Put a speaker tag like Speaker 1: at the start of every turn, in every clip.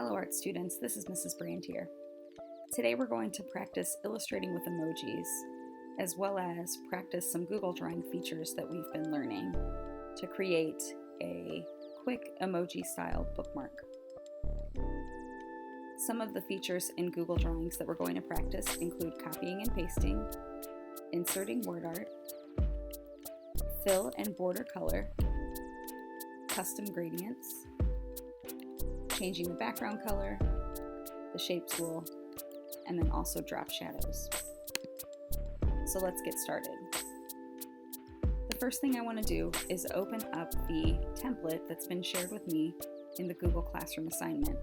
Speaker 1: Hello art students, this is Mrs. Brand here. Today we're going to practice illustrating with emojis, as well as practice some Google Drawing features that we've been learning to create a quick emoji style bookmark. Some of the features in Google Drawings that we're going to practice include copying and pasting, inserting word art, fill and border color, custom gradients, changing the background color, the shape tool, and then also drop shadows. So let's get started. The first thing I want to do is open up the template that's been shared with me in the Google Classroom assignment.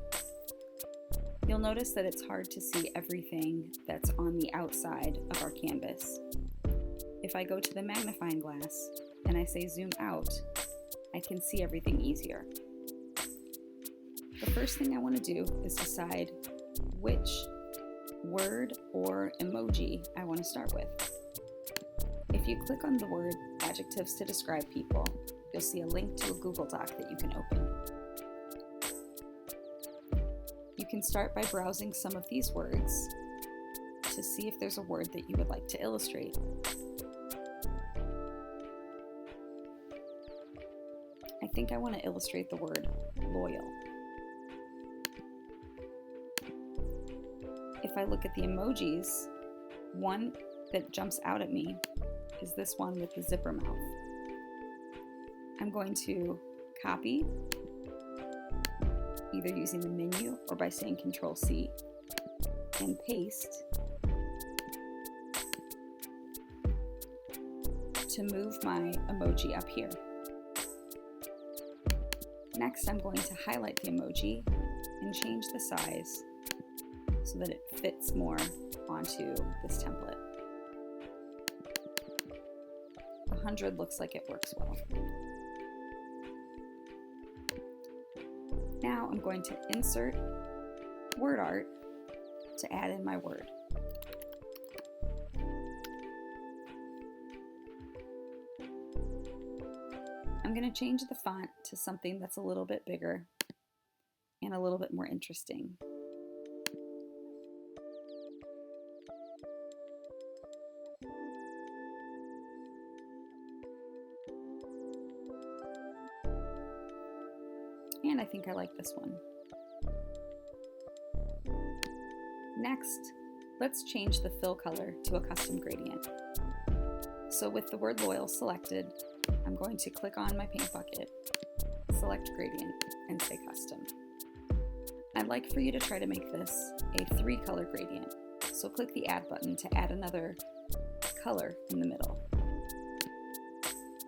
Speaker 1: You'll notice that it's hard to see everything that's on the outside of our canvas. If I go to the magnifying glass and I say zoom out, I can see everything easier. The first thing I want to do is decide which word or emoji I want to start with. If you click on the word adjectives to describe people, you'll see a link to a Google Doc that you can open. You can start by browsing some of these words to see if there's a word that you would like to illustrate. I think I want to illustrate the word loyal. If I look at the emojis, one that jumps out at me is this one with the zipper mouth. I'm going to copy, either using the menu or by saying Control-C, and paste to move my emoji up here. Next, I'm going to highlight the emoji and change the size so that it fits more onto this template. 100 looks like it works well. Now I'm going to insert word art to add in my word. I'm going to change the font to something that's a little bit bigger and a little bit more interesting. And I think I like this one. Next, let's change the fill color to a custom gradient. So with the word loyal selected, I'm going to click on my paint bucket, select gradient, and say custom. I'd like for you to try to make this a 3-color gradient. So click the add button to add another color in the middle.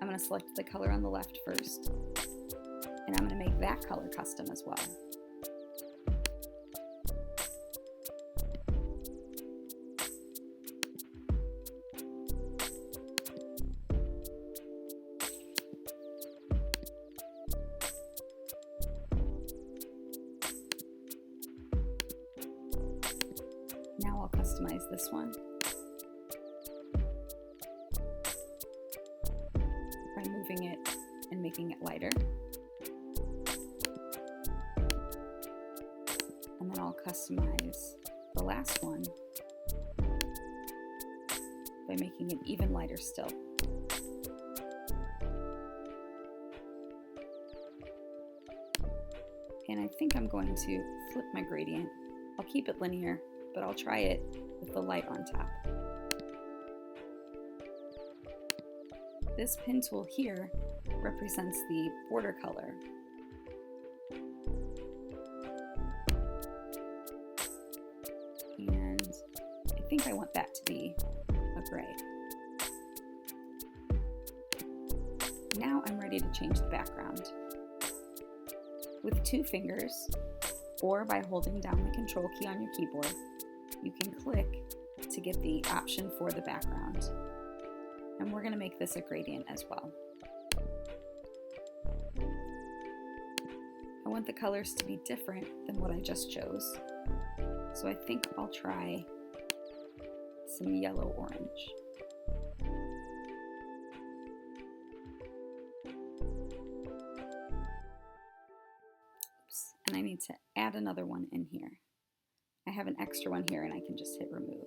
Speaker 1: I'm going to select the color on the left first, and I'm going to make that color custom as well. Now I'll customize this one by moving it and making it lighter. And then I'll customize the last one by making it even lighter still. And I think I'm going to flip my gradient. I'll keep it linear, but I'll try it with the light on top. This pin tool here represents the border color. And I think I want that to be a gray. Now I'm ready to change the background. With 2 fingers, or by holding down the Control key on your keyboard, you can click to get the option for the background. And we're going to make this a gradient as well. I want the colors to be different than what I just chose. So I think I'll try some yellow-orange. Oops, and I I need to add another one in here. I have an extra one here and I can just hit remove.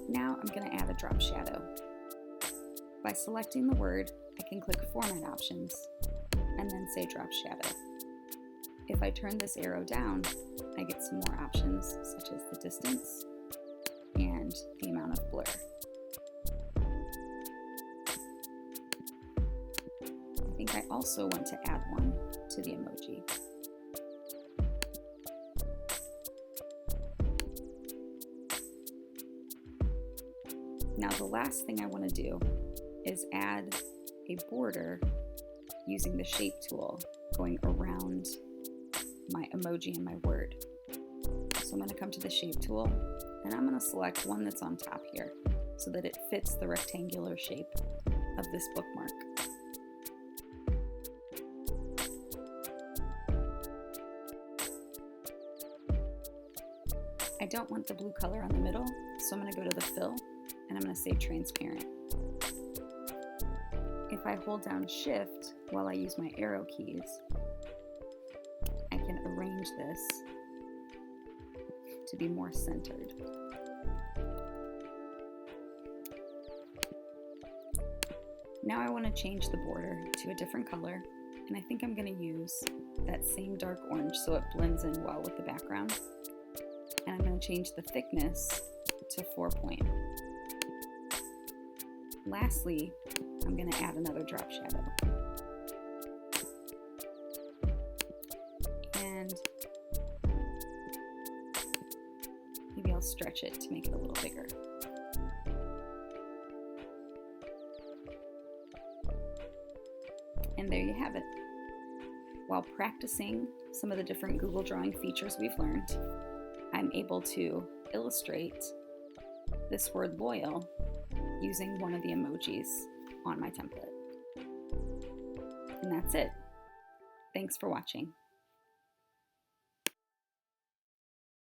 Speaker 1: Now I'm going to add a drop shadow. By selecting the word, I can click Format Options and then say Drop Shadow. If I turn this arrow down, I get some more options such as the distance and the amount of blur. I think I also want to add one to the emoji. Now the last thing I want to do is add a border using the shape tool going around my emoji and my word. So I'm going to come to the shape tool and I'm going to select one that's on top here so that it fits the rectangular shape of this bookmark. I don't want the blue color on the middle, so I'm going to go to the fill and I'm going to say transparent. If I hold down Shift while I use my arrow keys, I can arrange this to be more centered. Now I want to change the border to a different color, and I think I'm going to use that same dark orange so it blends in well with the background. And I'm going to change the thickness to 4 point. Lastly, I'm going to add another drop shadow. And maybe I'll stretch it to make it a little bigger. And there you have it. While practicing some of the different Google Drawing features we've learned, I'm able to illustrate this word loyal using one of the emojis on my template. And that's it. Thanks for watching.